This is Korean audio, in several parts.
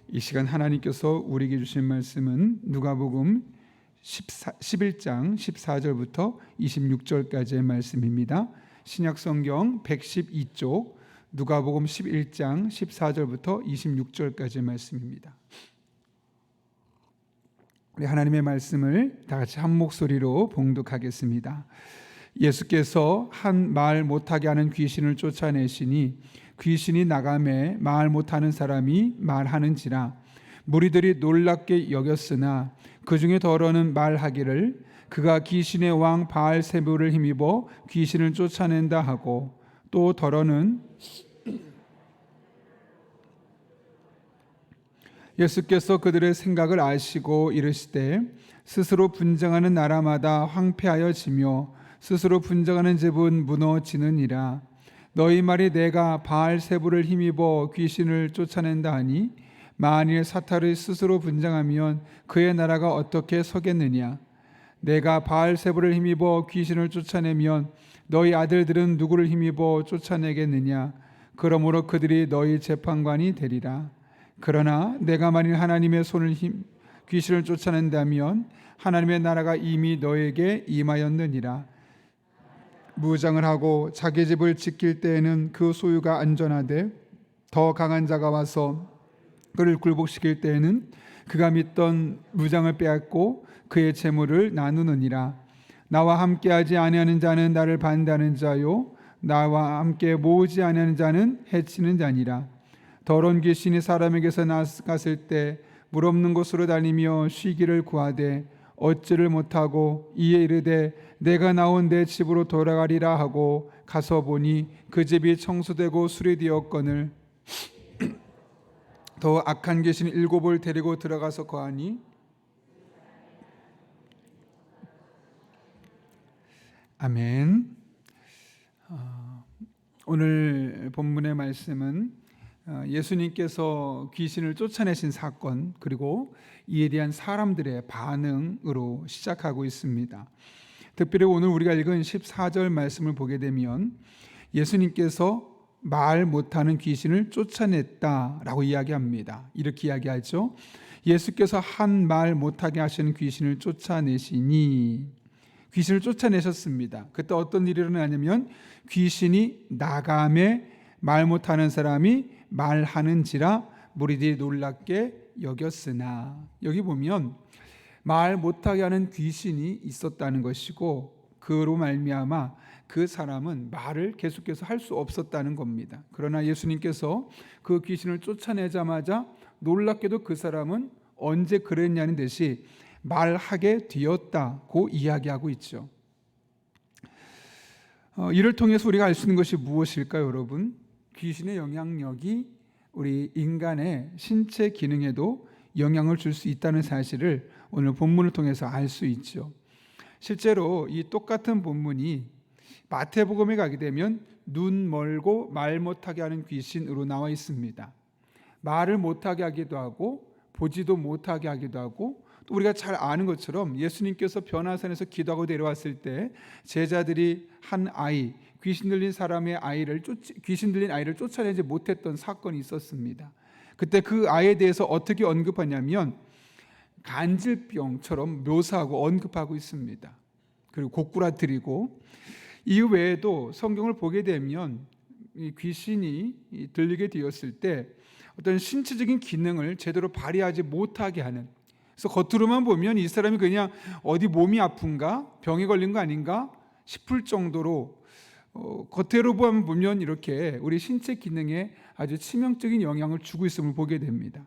이 시간 하나님께서 우리에게 주신 말씀은 누가복음 11장 14절부터 26절까지의 말씀입니다. 신약성경 112쪽 누가복음 11장 14절부터 26절까지의 말씀입니다. 우리 하나님의 말씀을 다 같이 한 목소리로 봉독하겠습니다. 예수께서 한 말 못하게 하는 귀신을 쫓아내시니 귀신이 나가매 말 못하는 사람이 말하는지라. 무리들이 놀랍게 여겼으나 그 중에 더러는 말하기를 그가 귀신의 왕 바알세불을 힘입어 귀신을 쫓아낸다 하고, 또 더러는 예수께서 그들의 생각을 아시고 이르시되 스스로 분쟁하는 나라마다 황폐하여지며 스스로 분쟁하는 집은 무너지느니라. 너희 말이 내가 바알세불을 힘입어 귀신을 쫓아낸다 하니 만일 사탄이 스스로 분쟁하면 그의 나라가 어떻게 서겠느냐. 내가 바알세불을 힘입어 귀신을 쫓아내면 너희 아들들은 누구를 힘입어 쫓아내겠느냐. 그러므로 그들이 너희 재판관이 되리라. 그러나 내가 만일 하나님의 손을 귀신을 쫓아낸다면 하나님의 나라가 이미 너에게 임하였느니라. 무장을 하고 자기 집을 지킬 때에는 그 소유가 안전하되 더 강한 자가 와서 그를 굴복시킬 때에는 그가 믿던 무장을 빼앗고 그의 재물을 나누느니라. 나와 함께하지 아니하는 자는 나를 반대하는 자요 나와 함께 모으지 아니하는 자는 해치는 자니라. 더러운 귀신이 사람에게서 나갔을 때 물 없는 곳으로 다니며 쉬기를 구하되 얻지를 못하고 이에 이르되 내가 나온 내 집으로 돌아가리라 하고 가서 보니 그 집이 청소되고 수리되었거늘 더 악한 귀신 7을 데리고 들어가서 거하니. 아멘. 오늘 본문의 말씀은 예수님께서 귀신을 쫓아내신 사건, 그리고 이에 대한 사람들의 반응으로 시작하고 있습니다. 특별히 오늘 우리가 읽은 14절 말씀을 보게 되면 예수님께서 말 못하는 귀신을 쫓아냈다라고 이야기합니다. 이렇게 이야기하죠. 예수께서 한 말 못하게 하시는 귀신을 쫓아내시니, 귀신을 쫓아내셨습니다. 그때 어떤 일이 일어나냐면 귀신이 나감에 말 못하는 사람이 말하는지라 무리들이 놀랍게 여겼으나, 여기 보면 말 못하게 하는 귀신이 있었다는 것이고 그로 말미암아 그 사람은 말을 계속해서 할 수 없었다는 겁니다. 그러나 예수님께서 그 귀신을 쫓아내자마자 놀랍게도 그 사람은 언제 그랬냐는 듯이 말하게 되었다고 이야기하고 있죠. 이를 통해서 우리가 알 수 있는 것이 무엇일까요, 여러분? 귀신의 영향력이 우리 인간의 신체 기능에도 영향을 줄 수 있다는 사실을 오늘 본문을 통해서 알 수 있죠. 실제로 이 똑같은 본문이 마태복음에 가게 되면 눈 멀고 말 못하게 하는 귀신으로 나와 있습니다. 말을 못하게 하기도 하고 보지도 못하게 하기도 하고, 또 우리가 잘 아는 것처럼 예수님께서 변화산에서 기도하고 내려왔을 때 제자들이 한 아이, 귀신 들린 아이를 쫓아내지 못했던 사건이 있었습니다. 그때 그 아이에 대해서 어떻게 언급하냐면 간질병처럼 묘사하고 언급하고 있습니다. 그리고 고꾸라뜨리고, 이 외에도 성경을 보게 되면 이 귀신이 들리게 되었을 때 어떤 신체적인 기능을 제대로 발휘하지 못하게 하는, 그래서 겉으로만 보면 이 사람이 그냥 어디 몸이 아픈가, 병에 걸린 거 아닌가 싶을 정도로 겉으로 보면 이렇게 우리 신체 기능에 아주 치명적인 영향을 주고 있음을 보게 됩니다.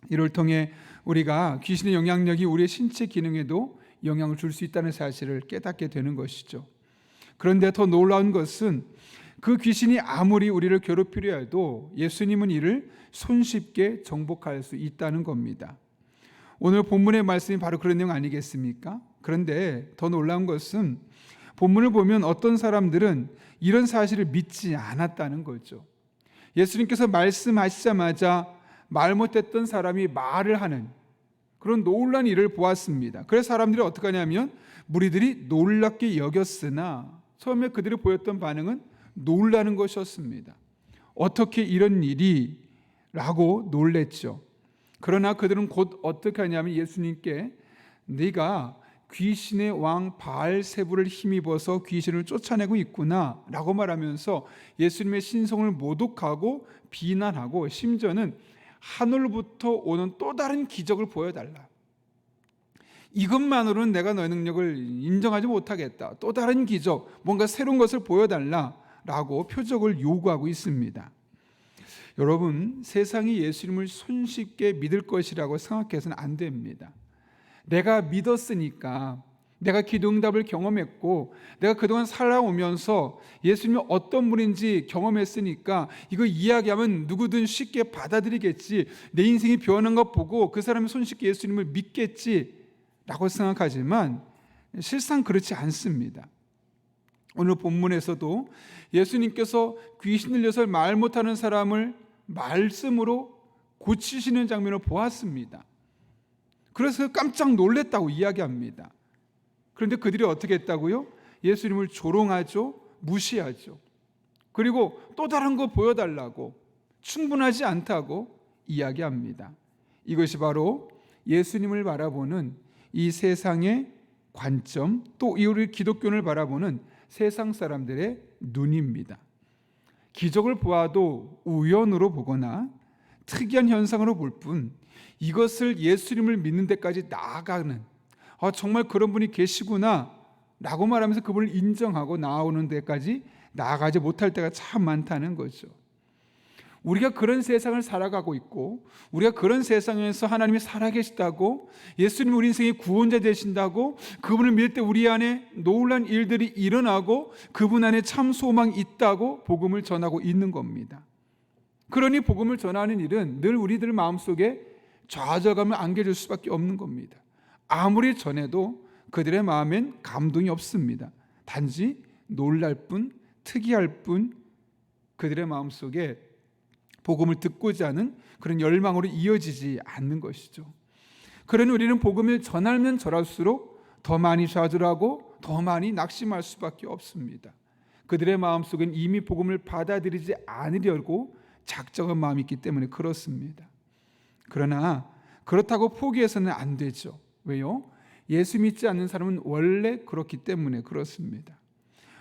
이를 통해 우리가 귀신의 영향력이 우리의 신체 기능에도 영향을 줄 수 있다는 사실을 깨닫게 되는 것이죠. 그런데 더 놀라운 것은 그 귀신이 아무리 우리를 괴롭히려 해도 예수님은 이를 손쉽게 정복할 수 있다는 겁니다. 오늘 본문의 말씀이 바로 그런 내용 아니겠습니까? 그런데 더 놀라운 것은 본문을 보면 어떤 사람들은 이런 사실을 믿지 않았다는 거죠. 예수님께서 말씀하시자마자 말 못했던 사람이 말을 하는 그런 놀라운 일을 보았습니다. 그래서 사람들이 어떻게 하냐면 무리들이 놀랍게 여겼으나, 처음에 그들이 보였던 반응은 놀라는 것이었습니다. 어떻게 이런 일이? 라고 놀랬죠. 그러나 그들은 곧 어떻게 하냐면 예수님께 네가 귀신의 왕 바알세불을 힘입어서 귀신을 쫓아내고 있구나 라고 말하면서 예수님의 신성을 모독하고 비난하고 심지어는 하늘부터 오는 또 다른 기적을 보여달라. 이것만으로는 내가 너의 능력을 인정하지 못하겠다. 또 다른 기적, 뭔가 새로운 것을 보여달라 라고 표적을 요구하고 있습니다. 여러분, 세상이 예수님을 손쉽게 믿을 것이라고 생각해서는 안 됩니다. 내가 믿었으니까, 내가 기도응답을 경험했고 내가 그동안 살아오면서 예수님이 어떤 분인지 경험했으니까 이거 이야기하면 누구든 쉽게 받아들이겠지, 내 인생이 변한 것 보고 그 사람이 손쉽게 예수님을 믿겠지 라고 생각하지만 실상 그렇지 않습니다. 오늘 본문에서도 예수님께서 귀신 들려서 말 못하는 사람을 말씀으로 고치시는 장면을 보았습니다. 그래서 깜짝 놀랐다고 이야기합니다. 그런데 그들이 어떻게 했다고요? 예수님을 조롱하죠, 무시하죠. 그리고 또 다른 거 보여달라고, 충분하지 않다고 이야기합니다. 이것이 바로 예수님을 바라보는 이 세상의 관점, 또 우리 기독교를 바라보는 세상 사람들의 눈입니다. 기적을 보아도 우연으로 보거나 특이한 현상으로 볼 뿐 이것을 예수님을 믿는 데까지 나아가는, 정말 그런 분이 계시구나 라고 말하면서 그분을 인정하고 나오는 데까지 나아가지 못할 때가 참 많다는 거죠. 우리가 그런 세상을 살아가고 있고 우리가 그런 세상에서 하나님이 살아계시다고, 예수님이 우리 인생의 구원자 되신다고, 그분을 믿을 때 우리 안에 놀라운 일들이 일어나고 그분 안에 참 소망이 있다고 복음을 전하고 있는 겁니다. 그러니 복음을 전하는 일은 늘 우리들 마음속에 좌절감을 안겨줄 수밖에 없는 겁니다. 아무리 전해도 그들의 마음엔 감동이 없습니다. 단지 놀랄 뿐, 특이할 뿐, 그들의 마음속에 복음을 듣고자 하는 그런 열망으로 이어지지 않는 것이죠. 그러니 우리는 복음을 전하면 전할수록 더 많이 좌절하고 더 많이 낙심할 수밖에 없습니다. 그들의 마음속엔 이미 복음을 받아들이지 않으려고 작정한 마음이 있기 때문에 그렇습니다. 그러나 그렇다고 포기해서는 안 되죠. 왜요? 예수 믿지 않는 사람은 원래 그렇기 때문에 그렇습니다.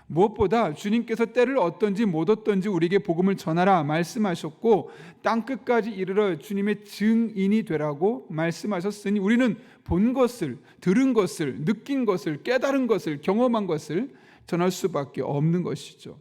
무엇보다 주님께서 때를 얻든지 못 얻든지 우리에게 복음을 전하라 말씀하셨고 땅끝까지 이르러 주님의 증인이 되라고 말씀하셨으니 우리는 본 것을, 들은 것을, 느낀 것을, 깨달은 것을, 경험한 것을 전할 수밖에 없는 것이죠.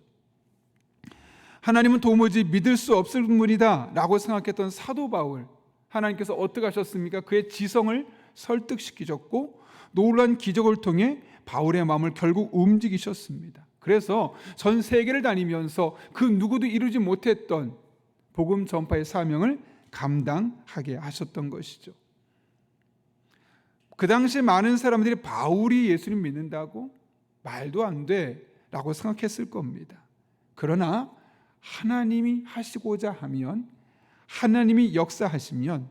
하나님은 도무지 믿을 수 없을 분이다 라고 생각했던 사도 바울, 하나님께서 어떻게 하셨습니까? 그의 지성을 설득시키셨고 놀라운 기적을 통해 바울의 마음을 결국 움직이셨습니다. 그래서 전 세계를 다니면서 그 누구도 이루지 못했던 복음 전파의 사명을 감당하게 하셨던 것이죠. 그 당시 많은 사람들이 바울이 예수님 믿는다고? 말도 안 돼 라고 생각했을 겁니다. 그러나 하나님이 하시고자 하면, 하나님이 역사하시면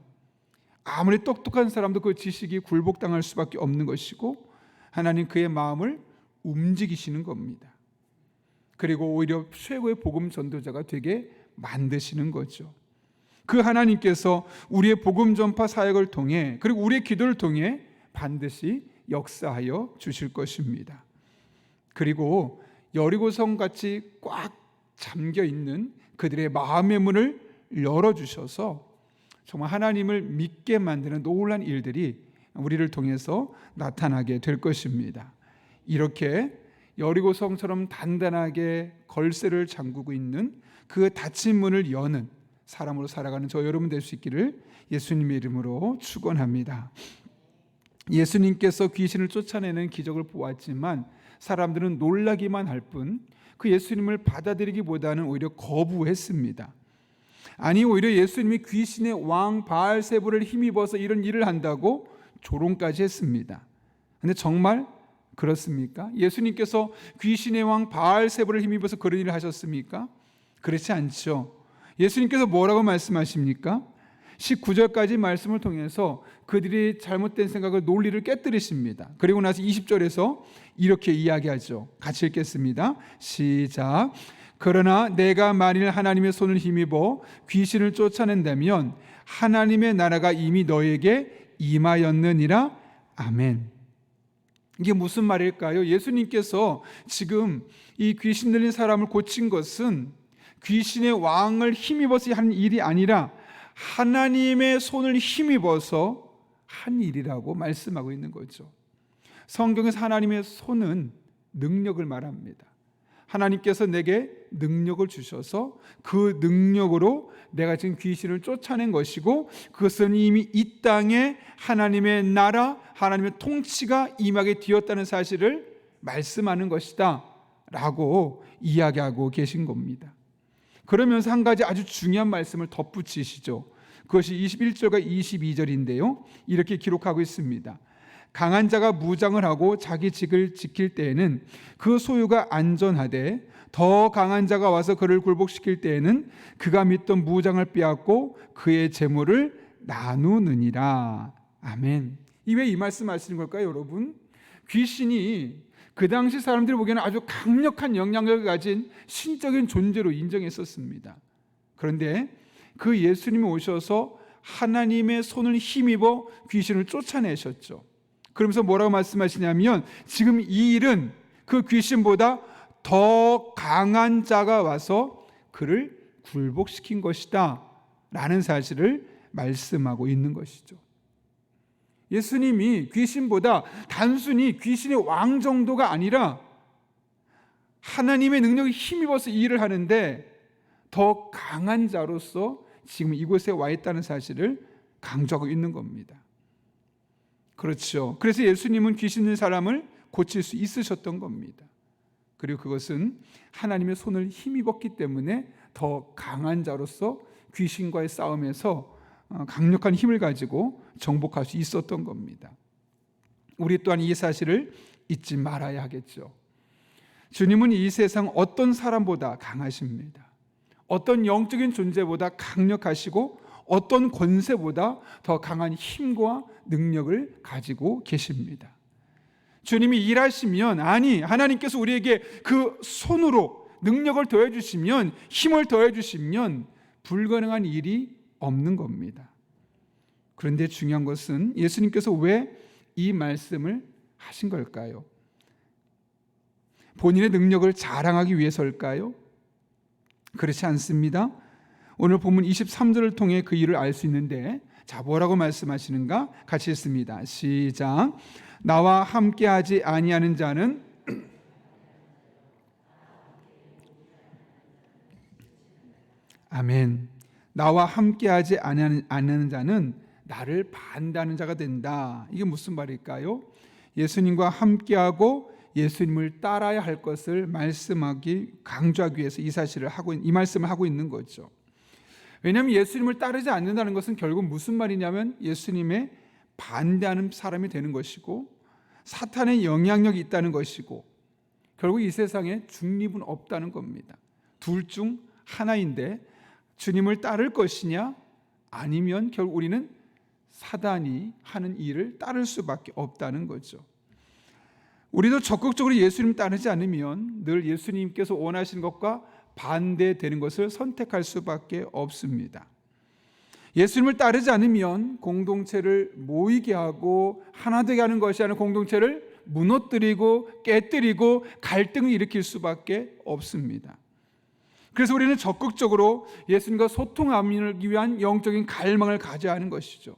아무리 똑똑한 사람도 그 지식이 굴복당할 수밖에 없는 것이고 하나님 그의 마음을 움직이시는 겁니다. 그리고 오히려 최고의 복음 전도자가 되게 만드시는 거죠. 그 하나님께서 우리의 복음 전파 사역을 통해, 그리고 우리의 기도를 통해 반드시 역사하여 주실 것입니다. 그리고 여리고성 같이 꽉 잠겨 있는 그들의 마음의 문을 열어주셔서 정말 하나님을 믿게 만드는 놀라운 일들이 우리를 통해서 나타나게 될 것입니다. 이렇게 여리고성처럼 단단하게 걸쇠를 잠그고 있는 그 닫힌 문을 여는 사람으로 살아가는 저 여러분 될 수 있기를 예수님의 이름으로 축원합니다. 예수님께서 귀신을 쫓아내는 기적을 보았지만 사람들은 놀라기만 할 뿐 그 예수님을 받아들이기보다는 오히려 거부했습니다. 아니 오히려 예수님이 귀신의 왕 바알세불을 힘입어서 이런 일을 한다고 조롱까지 했습니다. 그런데 정말 그렇습니까? 예수님께서 귀신의 왕 바알세불을 힘입어서 그런 일을 하셨습니까? 그렇지 않죠. 예수님께서 뭐라고 말씀하십니까? 19절까지 말씀을 통해서 그들이 잘못된 생각을, 논리를 깨뜨리십니다. 그리고 나서 20절에서 이렇게 이야기하죠. 같이 읽겠습니다. 시작. 그러나 내가 만일 하나님의 손을 힘입어 귀신을 쫓아낸다면 하나님의 나라가 이미 너에게 임하였느니라. 아멘. 이게 무슨 말일까요? 예수님께서 지금 이 귀신 들린 사람을 고친 것은 귀신의 왕을 힘입어서 한 일이 아니라 하나님의 손을 힘입어서 한 일이라고 말씀하고 있는 거죠. 성경에서 하나님의 손은 능력을 말합니다. 하나님께서 내게 능력을 주셔서 그 능력으로 내가 지금 귀신을 쫓아낸 것이고, 그것은 이미 이 땅에 하나님의 나라, 하나님의 통치가 임하게 되었다는 사실을 말씀하는 것이다 라고 이야기하고 계신 겁니다. 그러면서 한 가지 아주 중요한 말씀을 덧붙이시죠. 그것이 21절과 22절인데요. 이렇게 기록하고 있습니다. 강한 자가 무장을 하고 자기 직을 지킬 때에는 그 소유가 안전하되, 더 강한 자가 와서 그를 굴복시킬 때에는 그가 믿던 무장을 빼앗고 그의 재물을 나누느니라. 아멘. 왜 이 말씀 하시는 걸까요, 여러분? 귀신이 그 당시 사람들이 보기에는 아주 강력한 영향력을 가진 신적인 존재로 인정했었습니다. 그런데 그 예수님이 오셔서 하나님의 손을 힘입어 귀신을 쫓아내셨죠. 그러면서 뭐라고 말씀하시냐면, 지금 이 일은 그 귀신보다 더 강한 자가 와서 그를 굴복시킨 것이다 라는 사실을 말씀하고 있는 것이죠. 예수님이 귀신보다 단순히 귀신의 왕 정도가 아니라 하나님의 능력에 힘입어서 일을 하는데 더 강한 자로서 지금 이곳에 와 있다는 사실을 강조하고 있는 겁니다. 그렇죠. 그래서 예수님은 귀신 있는 사람을 고칠 수 있으셨던 겁니다. 그리고 그것은 하나님의 손을 힘입었기 때문에 더 강한 자로서 귀신과의 싸움에서 강력한 힘을 가지고 정복할 수 있었던 겁니다. 우리 또한 이 사실을 잊지 말아야 하겠죠. 주님은 이 세상 어떤 사람보다 강하십니다. 어떤 영적인 존재보다 강력하시고 어떤 권세보다 더 강한 힘과 능력을 가지고 계십니다. 주님이 일하시면, 아니 하나님께서 우리에게 그 손으로 능력을 더해주시면, 힘을 더해주시면 불가능한 일이 없는 겁니다. 그런데 중요한 것은 예수님께서 왜 이 말씀을 하신 걸까요? 본인의 능력을 자랑하기 위해서일까요? 그렇지 않습니다. 오늘 본문 23절을 통해 그 일을 알 수 있는데, 자, 뭐라고 말씀하시는가? 같이 읽습니다. 시작. 나와 함께하지 아니하는 자는 아멘. 나와 함께하지 않는 자는 나를 반대하는 자가 된다. 이게 무슨 말일까요? 예수님과 함께하고 예수님을 따라야 할 것을 강조하기 위해서 이 말씀을 하고 있는 거죠. 왜냐하면 예수님을 따르지 않는다는 것은 결국 무슨 말이냐면 예수님의 반대하는 사람이 되는 것이고, 사탄의 영향력이 있다는 것이고, 결국 이 세상에 중립은 없다는 겁니다. 둘 중 하나인데, 주님을 따를 것이냐, 아니면 결국 우리는 사단이 하는 일을 따를 수밖에 없다는 거죠. 우리도 적극적으로 예수님 따르지 않으면 늘 예수님께서 원하시는 것과 반대되는 것을 선택할 수밖에 없습니다. 예수님을 따르지 않으면 공동체를 모이게 하고 하나 되게 하는 것이 아니라 공동체를 무너뜨리고 깨뜨리고 갈등을 일으킬 수밖에 없습니다. 그래서 우리는 적극적으로 예수님과 소통하기 위한 영적인 갈망을 가져야 하는 것이죠.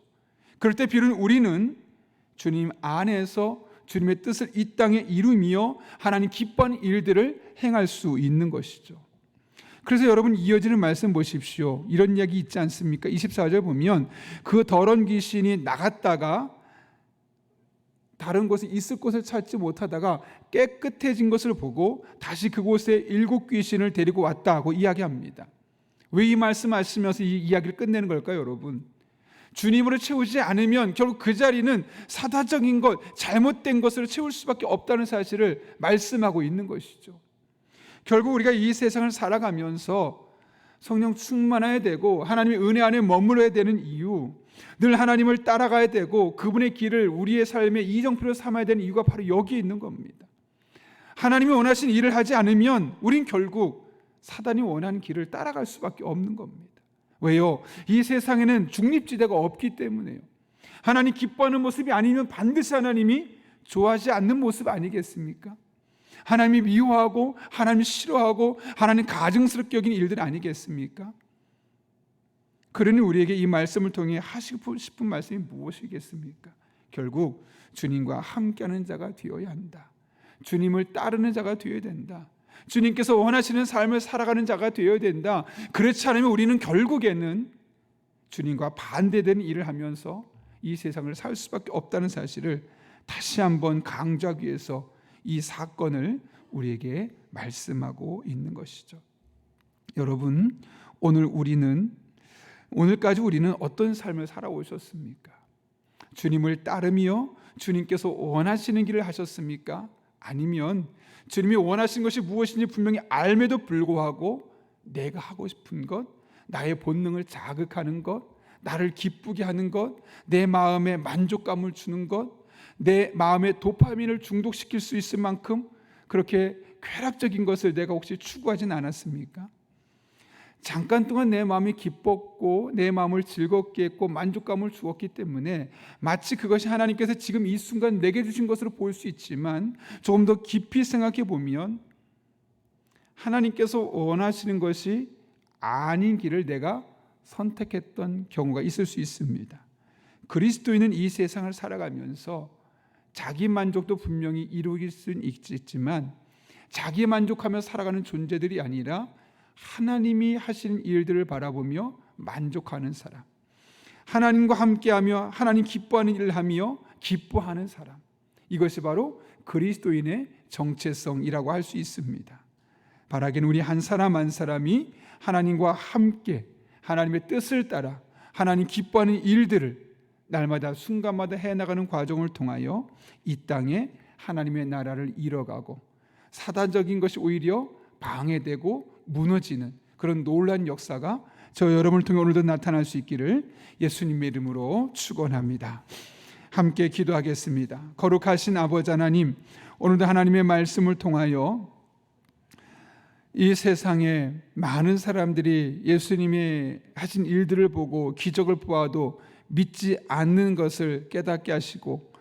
그럴 때 비로소 우리는 주님 안에서 주님의 뜻을 이 땅에 이루며 하나님 기뻐하는 일들을 행할 수 있는 것이죠. 그래서 여러분, 이어지는 말씀 보십시오. 이런 이야기 있지 않습니까? 24절 보면 그 더러운 귀신이 나갔다가 다른 곳에 있을 곳을 찾지 못하다가 깨끗해진 것을 보고 다시 그곳에 7 귀신을 데리고 왔다고 이야기합니다. 왜 이 말씀하시면서 이 이야기를 끝내는 걸까요, 여러분? 주님으로 채우지 않으면 결국 그 자리는 사다적인 것, 잘못된 것으로 채울 수밖에 없다는 사실을 말씀하고 있는 것이죠. 결국 우리가 이 세상을 살아가면서 성령 충만해야 되고 하나님의 은혜 안에 머물러야 되는 이유, 늘 하나님을 따라가야 되고 그분의 길을 우리의 삶의 이정표로 삼아야 되는 이유가 바로 여기에 있는 겁니다. 하나님이 원하신 일을 하지 않으면 우린 결국 사단이 원하는 길을 따라갈 수밖에 없는 겁니다. 왜요? 이 세상에는 중립지대가 없기 때문에요. 하나님 기뻐하는 모습이 아니면 반드시 하나님이 좋아하지 않는 모습 아니겠습니까? 하나님이 미워하고 하나님이 싫어하고 하나님 가증스럽게 여기는 일들 아니겠습니까? 그러니 우리에게 이 말씀을 통해 하시고 싶은 말씀이 무엇이겠습니까? 결국 주님과 함께하는 자가 되어야 한다. 주님을 따르는 자가 되어야 된다. 주님께서 원하시는 삶을 살아가는 자가 되어야 된다. 그렇지 않으면 우리는 결국에는 주님과 반대되는 일을 하면서 이 세상을 살 수밖에 없다는 사실을 다시 한번 강조하기 위해서 이 사건을 우리에게 말씀하고 있는 것이죠. 여러분, 오늘까지 우리는 어떤 삶을 살아오셨습니까? 주님을 따르며 주님께서 원하시는 길을 하셨습니까? 아니면 주님이 원하신 것이 무엇인지 분명히 알매도 불구하고 내가 하고 싶은 것, 나의 본능을 자극하는 것, 나를 기쁘게 하는 것, 내 마음에 만족감을 주는 것, 내 마음에 도파민을 중독시킬 수 있을 만큼 그렇게 쾌락적인 것을 내가 혹시 추구하진 않았습니까? 잠깐 동안 내 마음이 기뻤고 내 마음을 즐겁게 했고 만족감을 주었기 때문에 마치 그것이 하나님께서 지금 이 순간 내게 주신 것으로 보일 수 있지만 조금 더 깊이 생각해 보면 하나님께서 원하시는 것이 아닌 길을 내가 선택했던 경우가 있을 수 있습니다. 그리스도인은 이 세상을 살아가면서 자기 만족도 분명히 이루길 수는 있지만 자기 만족하며 살아가는 존재들이 아니라 하나님이 하시는 일들을 바라보며 만족하는 사람, 하나님과 함께하며 하나님 기뻐하는 일을 하며 기뻐하는 사람, 이것이 바로 그리스도인의 정체성이라고 할 수 있습니다. 바라기는 우리 한 사람 한 사람이 하나님과 함께 하나님의 뜻을 따라 하나님 기뻐하는 일들을 날마다 순간마다 해나가는 과정을 통하여 이 땅에 하나님의 나라를 이뤄가고 사단적인 것이 오히려 방해되고 무너지는 그런 놀라운 역사가 저 여러분을 통해 오늘도 나타날 수 있기를 예수님의 이름으로 축원합니다. 함께 기도하겠습니다. 거룩하신 아버지 하나님, 오늘도 하나님의 말씀을 통하여 이 세상에 많은 사람들이 예수님이 하신 일들을 보고 기적을 보아도 믿지 않는 것을 깨닫게 하시고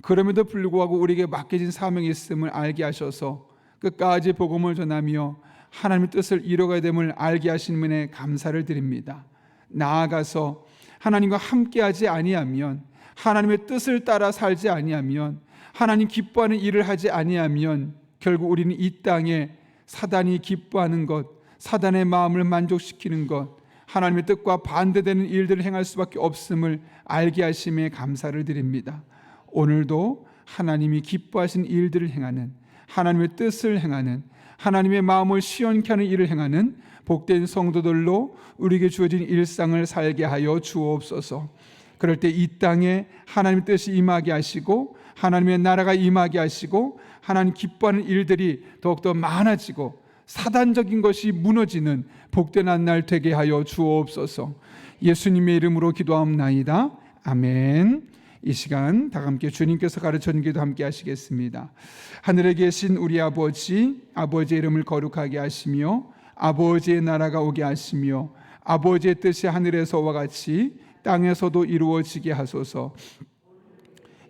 그럼에도 불구하고 우리에게 맡겨진 사명이 있음을 알게 하셔서 끝까지 복음을 전하며 하나님의 뜻을 이루어가야 됨을 알게 하신 분에 감사를 드립니다. 나아가서 하나님과 함께하지 아니하면, 하나님의 뜻을 따라 살지 아니하면, 하나님 기뻐하는 일을 하지 아니하면 결국 우리는 이 땅에 사단이 기뻐하는 것, 사단의 마음을 만족시키는 것, 하나님의 뜻과 반대되는 일들을 행할 수밖에 없음을 알게 하심에 감사를 드립니다. 오늘도 하나님이 기뻐하신 일들을 행하는, 하나님의 뜻을 행하는, 하나님의 마음을 시원케 하는 일을 행하는 복된 성도들로 우리에게 주어진 일상을 살게 하여 주옵소서. 그럴 때 이 땅에 하나님의 뜻이 임하게 하시고 하나님의 나라가 임하게 하시고 하나님 기뻐하는 일들이 더욱더 많아지고 사단적인 것이 무너지는 복된 한 날 되게 하여 주옵소서. 예수님의 이름으로 기도하옵나이다. 아멘. 이 시간 다 함께 주님께서 가르쳐준 기도 함께 하시겠습니다. 하늘에 계신 우리 아버지, 아버지의 이름을 거룩하게 하시며 아버지의 나라가 오게 하시며 아버지의 뜻이 하늘에서와 같이 땅에서도 이루어지게 하소서.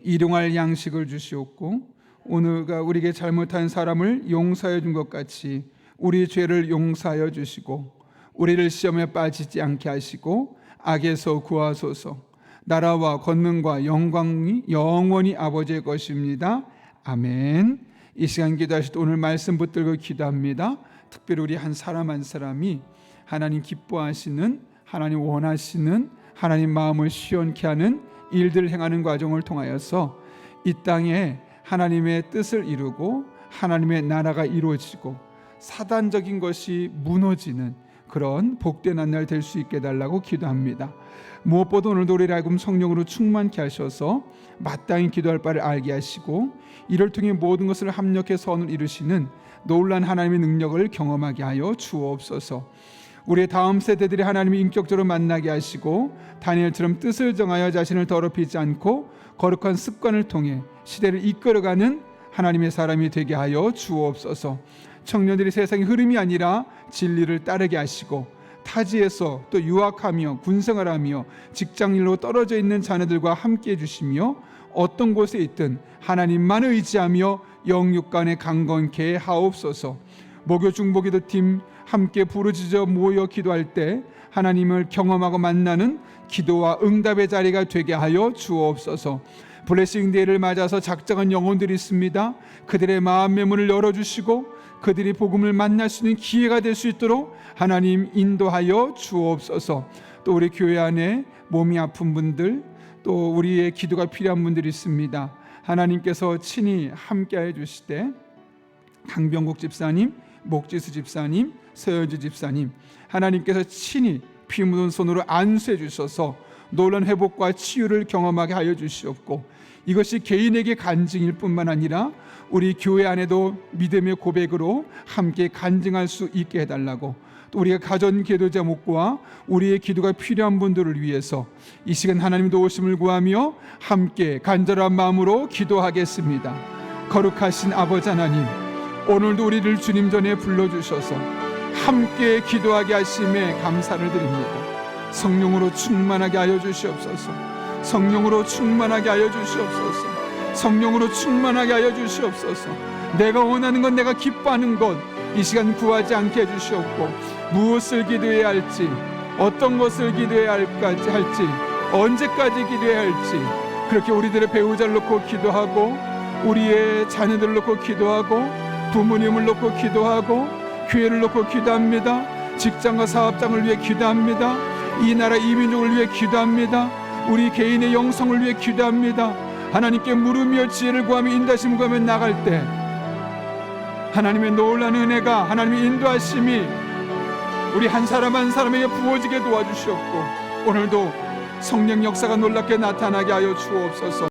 일용할 양식을 주시옵고 오늘과 우리에게 잘못한 사람을 용서해 준 것 같이 우리 죄를 용서하여 주시고 우리를 시험에 빠지지 않게 하시고 악에서 구하소서. 나라와 권능과 영광이 영원히 아버지의 것입니다. 아멘. 이 시간 기도하실 때 오늘 말씀 붙들고 기도합니다. 특별히 우리 한 사람 한 사람이 하나님 기뻐하시는, 하나님 원하시는, 하나님 마음을 시원케 하는 일들을 행하는 과정을 통하여서 이 땅에 하나님의 뜻을 이루고 하나님의 나라가 이루어지고 사단적인 것이 무너지는 그런 복된 한 날 될 수 있게 해달라고 기도합니다. 무엇보다 오늘도 우리를 하여금 성령으로 충만케 하셔서 마땅히 기도할 바를 알게 하시고 이를 통해 모든 것을 합력해 선을 이루시는 놀라운 하나님의 능력을 경험하게 하여 주옵소서. 우리의 다음 세대들이 하나님을 인격적으로 만나게 하시고 다니엘처럼 뜻을 정하여 자신을 더럽히지 않고 거룩한 습관을 통해 시대를 이끌어가는 하나님의 사람이 되게 하여 주옵소서. 청년들이 세상의 흐름이 아니라 진리를 따르게 하시고 타지에서 또 유학하며 군생활하며 직장일로 떨어져 있는 자녀들과 함께 해주시며 어떤 곳에 있든 하나님만 의지하며 영육간에 강건케 하옵소서. 목요 중보기도팀 함께 부르짖어 모여 기도할 때 하나님을 경험하고 만나는 기도와 응답의 자리가 되게 하여 주옵소서. 블레싱데이를 맞아서 작정한 영혼들이 있습니다. 그들의 마음의 문을 열어주시고 그들이 복음을 만날 수 있는 기회가 될 수 있도록 하나님 인도하여 주옵소서. 또 우리 교회 안에 몸이 아픈 분들, 또 우리의 기도가 필요한 분들이 있습니다. 하나님께서 친히 함께해 주시되 강병국 집사님, 목지수 집사님, 서현주 집사님, 하나님께서 친히 피 묻은 손으로 안수해 주셔서 놀라운 회복과 치유를 경험하게 하여 주시옵고, 이것이 개인에게 간증일 뿐만 아니라 우리 교회 안에도 믿음의 고백으로 함께 간증할 수 있게 해달라고, 또 우리가 가전 기도자 목과 우리의 기도가 필요한 분들을 위해서 이 시간 하나님 도우심을 구하며 함께 간절한 마음으로 기도하겠습니다. 거룩하신 아버지 하나님, 오늘도 우리를 주님 전에 불러주셔서 함께 기도하게 하심에 감사를 드립니다. 성령으로 충만하게 하여 주시옵소서. 성령으로 충만하게 하여 주시옵소서. 성령으로 충만하게 하여 주시옵소서. 내가 원하는 것, 내가 기뻐하는 것 이 시간 구하지 않게 해주시옵고, 무엇을 기도해야 할지, 어떤 것을 기도해야 할지, 언제까지 기도해야 할지, 그렇게 우리들의 배우자를 놓고 기도하고, 우리의 자녀들을 놓고 기도하고, 부모님을 놓고 기도하고, 교회를 놓고 기도합니다. 직장과 사업장을 위해 기도합니다. 이 나라 이 민족을 위해 기도합니다. 우리 개인의 영성을 위해 기도합니다. 하나님께 물으며 지혜를 구하며 인도하심을 구하며 나갈 때 하나님의 놀라운 은혜가, 하나님의 인도하심이 우리 한 사람 한 사람에게 부어지게 도와주시옵고, 오늘도 성령 역사가 놀랍게 나타나게 하여 주옵소서.